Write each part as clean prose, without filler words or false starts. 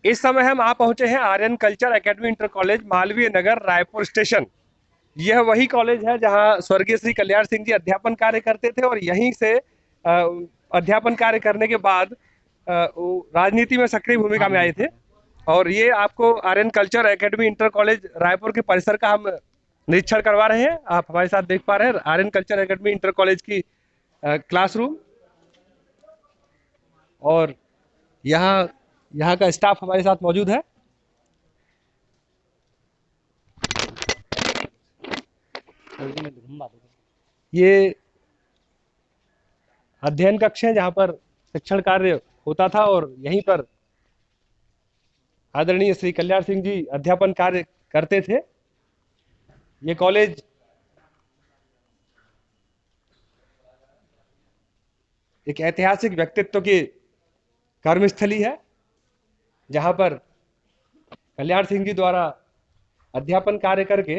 इस समय हम आ पहुंचे हैं Aryan culture academy inter college Malviya Nagar Raipur station. यह वही कॉलेज है जहां स्वर्गीय श्री कल्याण सिंह जी अध्यापन कार्य करते थे और यहीं से अध्यापन कार्य करने के बाद वो राजनीति में सक्रिय भूमिका में आए थे। और ये आपको Aryan culture academy inter college Raipur के परिसर का हम निरीक्षण करवा रहे हैं। आप हमारे साथ देख पा रहे हैं Aryan culture academy inter college की क्लासरूम, और यहाँ यहाँ का स्टाफ हमारे साथ मौजूद है। ये अध्ययन कक्ष है जहां पर शिक्षण कार्य होता था और यहीं पर आदरणीय श्री कल्याण सिंह जी अध्यापन कार्य करते थे। ये कॉलेज एक ऐतिहासिक व्यक्तित्व की कर्मस्थली है जहां पर कल्याण सिंह जी द्वारा अध्यापन कार्य करके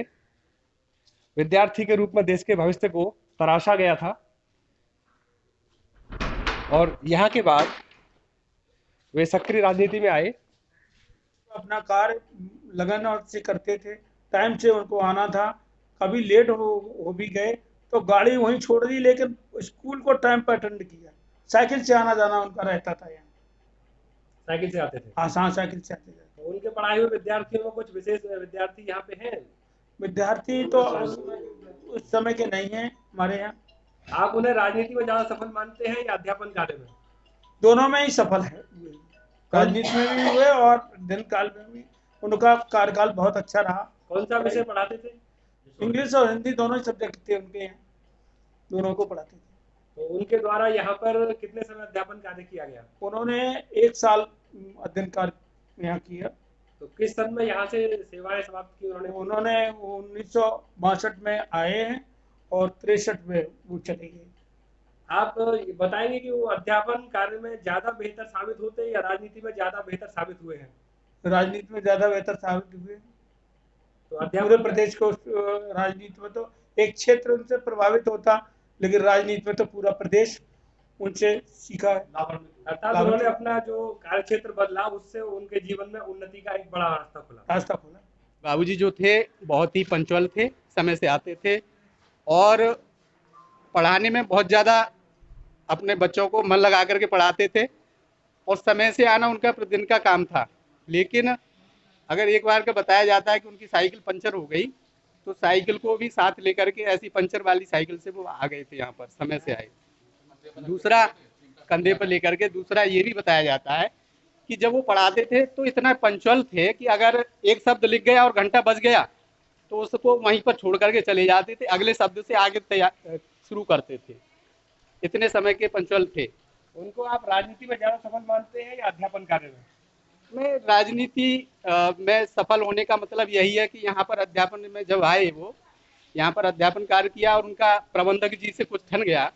विद्यार्थी के रूप में देश के भविष्य को तराशा गया था। और यहाँ के बाद वे सक्रिय राजनीति में आए। अपना कार्य लगन और से करते थे, टाइम से उनको आना था। कभी लेट हो भी गए तो गाड़ी वहीं छोड़ दी, लेकिन स्कूल को टाइम पर अटेंड किया। साइकिल से आना जाना उनका रहता था। यहाँ साइकिल से आते थे? हाँ, साइकिल से आते थे। तो उनके पढ़ाए हुए विद्यार्थियों में कुछ विशेष विद्यार्थी यहाँ पे हैं? विद्यार्थी तो उस समय के नहीं है हमारे यहाँ। आप उन्हें राजनीति में ज्यादा सफल मानते हैं या अध्यापन कार्य में? दोनों में ही सफल है, राजनीति में भी हुए और दिन काल में भी उनका कार्यकाल बहुत अच्छा रहा। कौन सा विषय पढ़ाते थे? इंग्लिश और हिंदी दोनों ही सब्जेक्ट थे उनके यहाँ, दोनों को पढ़ाते थे। तो उनके द्वारा यहाँ पर कितने समय अध्यापन कार्य किया गया? उन्होंने 1 साल अध्ययन कार्य यहाँ किया। तो किस सन में यहाँ से सेवाएं समाप्त की उन्होंने 1962 में आए हैं और 63 में वो चले गए। आप बताएंगे कि वो अध्यापन कार्य में ज्यादा बेहतर साबित होते हैं या राजनीति में ज्यादा बेहतर साबित हुए हैं? राजनीति में ज्यादा बेहतर साबित हुए। तो पूरे प्रदेश को राजनीति में तो एक क्षेत्र उनसे प्रभावित होता, लेकिन राजनीति में तो पूरा प्रदेश उनसे सीखा है। अर्थात उन्होंने अपना जो कार्य क्षेत्र बदला, उससे उनके जीवन में उन्नति का एक बड़ा रास्ता खुला। बाबूजी जो थे बहुत ही पंक्चुअल थे, समय से आते थे और पढ़ाने में बहुत ज़्यादा अपने बच्चों को मन लगा करके पढ़ाते थे और समय से आना उनका प्रतिदिन का काम था। लेकिन अगर एक बार का बताया जाता है कि उनकी साइकिल पंचर हो गई, तो साइकिल को भी साथ लेकर के ऐसी पंचर वाली साइकिल से वो आ गए थे, यहाँ पर समय से आए। दूसरा, कंधे पर लेकर के, दूसरा ये भी बताया जाता है कि जब वो पढ़ाते थे तो इतना पंक्चुअल थे कि अगर एक शब्द लिख गया और घंटा बज गया तो उसको वहीं पर छोड़ करके चले जाते थे, अगले शब्द से आगे शुरू करते थे। इतने समय के पंक्चुअल थे। उनको आप राजनीति में ज्यादा सफल मानते हैं या अध्यापन कार्य में? मैं राजनीति में सफल होने का मतलब यही है कि यहाँ पर अध्यापन में जब आए, वो यहाँ पर अध्यापन कार्य किया और उनका प्रबंधक जी से कुछ ठन गया,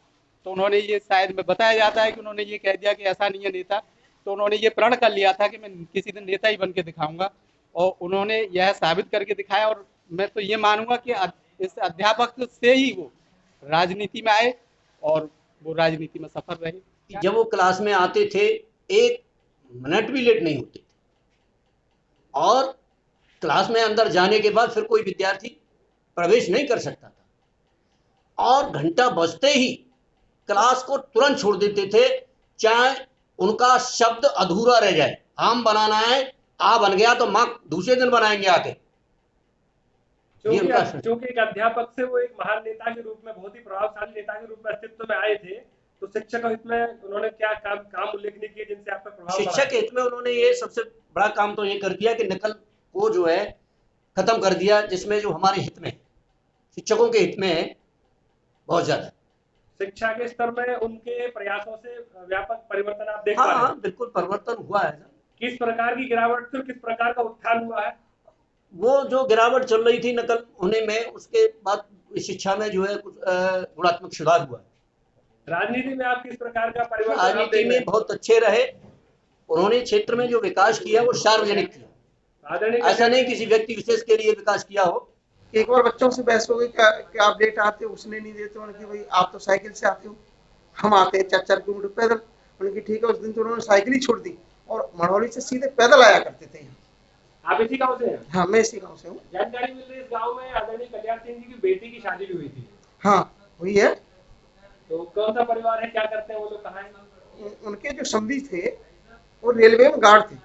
तो उन्होंने ये, शायद में बताया जाता है कि उन्होंने ये कह दिया कि ऐसा नहीं है नेता, तो उन्होंने ये प्रण कर लिया था कि मैं किसी दिन नेता ही बन के दिखाऊंगा, और उन्होंने यह साबित करके दिखाया। और मैं तो ये मानूंगा कि इस अध्यापक से ही वो राजनीति में आए और वो राजनीति में सफल रहे। जब वो क्लास में आते थे 1 मिनट भी लेट नहीं होते थे, और क्लास में अंदर जाने के बाद फिर कोई विद्यार्थी प्रवेश नहीं कर सकता था, और घंटा बजते ही क्लास को तुरंत छोड़ देते थे, चाहे उनका शब्द अधूरा रह जाए। आम बनाना है, आ बन गया तो माँ दूसरे दिन बनाएंगे आके। क्योंकि एक अध्यापक से वो एक महान नेता के रूप में, बहुत ही प्रभावशाली नेता के रूप में अस्तित्व में आए थे, तो शिक्षक हित में उन्होंने क्या काम उल्लेखनीय किए जिनसे आप पर प्रभाव? शिक्षक हित में उन्होंने ये सबसे बड़ा काम तो ये कर दिया कि नकल को जो है खत्म कर दिया, जिसमें जो हमारे हित में, शिक्षकों के हित में है बहुत ज्यादा। शिक्षा के स्तर में उनके प्रयासों से व्यापक परिवर्तन आप देख पा रहे हैं? हाँ, बिल्कुल परिवर्तन हुआ है। किस प्रकार की गिरावट थी, किस प्रकार का उत्थान हुआ है? वो जो गिरावट चल रही थी नकल होने में, उसके बाद शिक्षा में जो है कुछ गुणात्मक सुधार हुआ है। राजनीति में आप किस प्रकार का परिवर्तन? राजनीति में बहुत अच्छे रहे। उन्होंने क्षेत्र में जो विकास किया वो सार्वजनिक किया, ऐसा नहीं किसी व्यक्ति विशेष के लिए विकास किया हो। एक बार बच्चों से बहस हो गई कि आप लेट आते हो, उसने नहीं देते। उन्होंने भाई आप तो साइकिल से आते हो, हम आते हैं 4-4 किलोमीटर पैदल। उन्होंने ठीक है, उस दिन तो उन्होंने साइकिल ही छोड़ दी और मढ़ौली से सीधे पैदल आया करते थे यहाँ। आप इसी गांव से हैं? हाँ, मैं इसी गांव से हूँ। जानकारी मिल रही है इस गांव में आदरणीय कल्याण सिंह जी की बेटी की शादी भी हुई थी। हाँ, हुई है। तो कौन सा परिवार है, क्या करते हैं वो लोग, कहाँ हैं? उनके जो समधी थे वो रेलवे में गार्ड थे,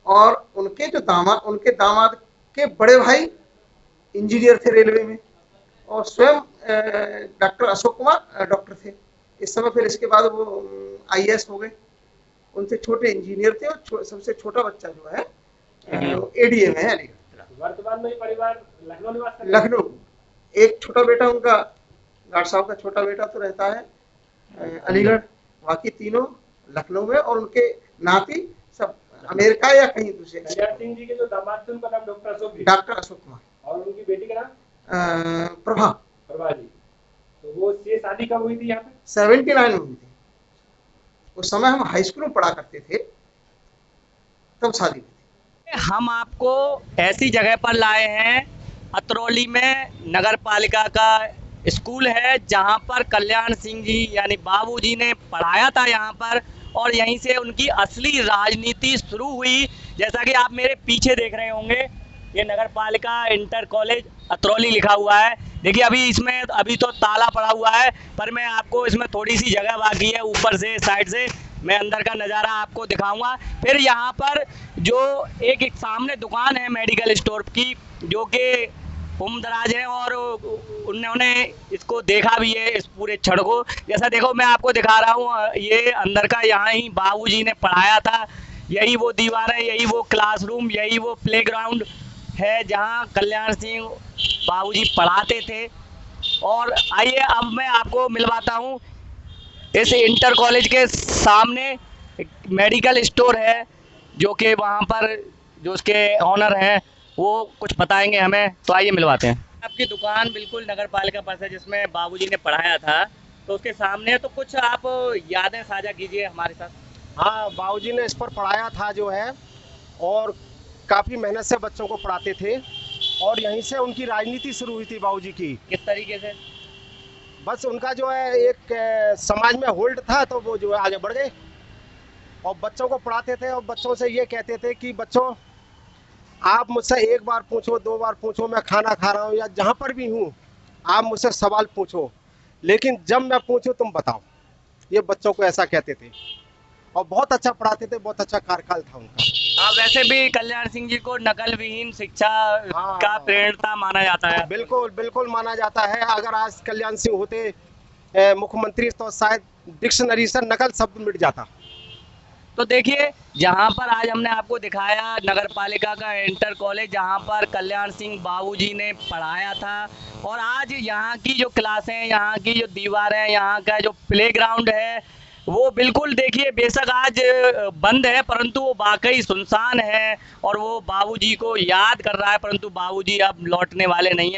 और उनके दामाद के बड़े भाई इंजीनियर थे रेलवे में, और स्वयं डॉक्टर अशोक कुमार डॉक्टर थे इस समय। फिर इसके बाद वो आईएएस हो गए। उनसे छोटे इंजीनियर थे, और सबसे छोटा बच्चा जो है एडीए में है अलीगढ़। वर्तमान में परिवार लखनऊ निवास करता है? लखनऊ। एक छोटा बेटा उनका, गार्ड साहब का छोटा बेटा तो रहता है अलीगढ़, बाकी तीनों लखनऊ में, और उनके नाती सब अमेरिका या कहीं दूसरे। कल्याण सिंह जी के जो दामाद थे उनका नाम डॉक्टर अशोक जी, डॉक्टर अशोक कुमार, और उनकी बेटी का नाम प्रभा। प्रभा जी। तो वो ये शादी कब हुई थी यहाँ पे? 79 में हुई थी। उस समय हम हाई स्कूल में पढ़ा करते थे, तब शादी हुई थी। हम आपको ऐसी जगह पर लाए हैं, अतरौली में नगर पालिका का स्कूल है, जहां पर कल्याण सिंह जी यानी बाबूजी ने पढ़ाया था यहाँ पर, और यहीं से उनकी असली राजनीति शुरू हुई। जैसा कि आप मेरे पीछे देख रहे होंगे, ये नगर पालिका इंटर कॉलेज अतरौली लिखा हुआ है। देखिए अभी तो ताला पड़ा हुआ है, पर मैं आपको इसमें थोड़ी सी जगह बाकी है, ऊपर से साइड से मैं अंदर का नज़ारा आपको दिखाऊंगा। फिर यहाँ पर जो एक सामने दुकान है मेडिकल स्टोर की, जो कि उम्रदराज है, और उन्होंने इसको देखा भी है, इस पूरे छड़ को। जैसा देखो मैं आपको दिखा रहा हूँ, ये अंदर का यहाँ ही बाबूजी ने पढ़ाया था। यही वो दीवार है, यही वो क्लासरूम, यही वो प्लेग्राउंड है जहाँ कल्याण सिंह बाबूजी पढ़ाते थे। और आइए अब मैं आपको मिलवाता हूँ, इस इंटर कॉलेज के सामने एक मेडिकल स्टोर है, जो कि वहाँ पर जो उसके ऑनर हैं वो कुछ बताएंगे हमें। तो आइए मिलवाते हैं। आपकी दुकान बिल्कुल नगर पालिका पास है, जिसमें बाबूजी ने पढ़ाया था, तो उसके सामने है। तो कुछ आप यादें साझा कीजिए हमारे साथ। हाँ, बाबूजी ने इस पर पढ़ाया था जो है, और काफ़ी मेहनत से बच्चों को पढ़ाते थे, और यहीं से उनकी राजनीति शुरू हुई थी बाबूजी की। किस तरीके से? बस उनका जो है एक समाज में होल्ड था, तो वो जो है आगे बढ़ गए, और बच्चों को पढ़ाते थे, और बच्चों से ये कहते थे कि बच्चों आप मुझसे एक बार पूछो, 2 बार पूछो, मैं खाना खा रहा हूँ या जहाँ पर भी हूँ, आप मुझसे सवाल पूछो, लेकिन जब मैं पूछूं तुम बताओ। ये बच्चों को ऐसा कहते थे, और बहुत अच्छा पढ़ाते थे, बहुत अच्छा कार्यकाल था उनका। हाँ, वैसे भी कल्याण सिंह जी को नकल विहीन शिक्षा का प्रेरणा माना जाता है। बिल्कुल बिल्कुल माना जाता है। अगर आज कल्याण सिंह होते मुख्यमंत्री, तो शायद डिक्शनरी से नकल शब्द मिट जाता। तो देखिए, जहाँ पर आज हमने आपको दिखाया नगर पालिका का इंटर कॉलेज, जहाँ पर कल्याण सिंह बाबूजी ने पढ़ाया था, और आज यहाँ की जो क्लासें, यहाँ की जो दीवारें, यहाँ का जो प्लेग्राउंड है, वो बिल्कुल देखिए बेशक आज बंद है, परंतु वो वाकई सुनसान है, और वो बाबूजी को याद कर रहा है, परंतु बाबूजी अब लौटने वाले नहीं है।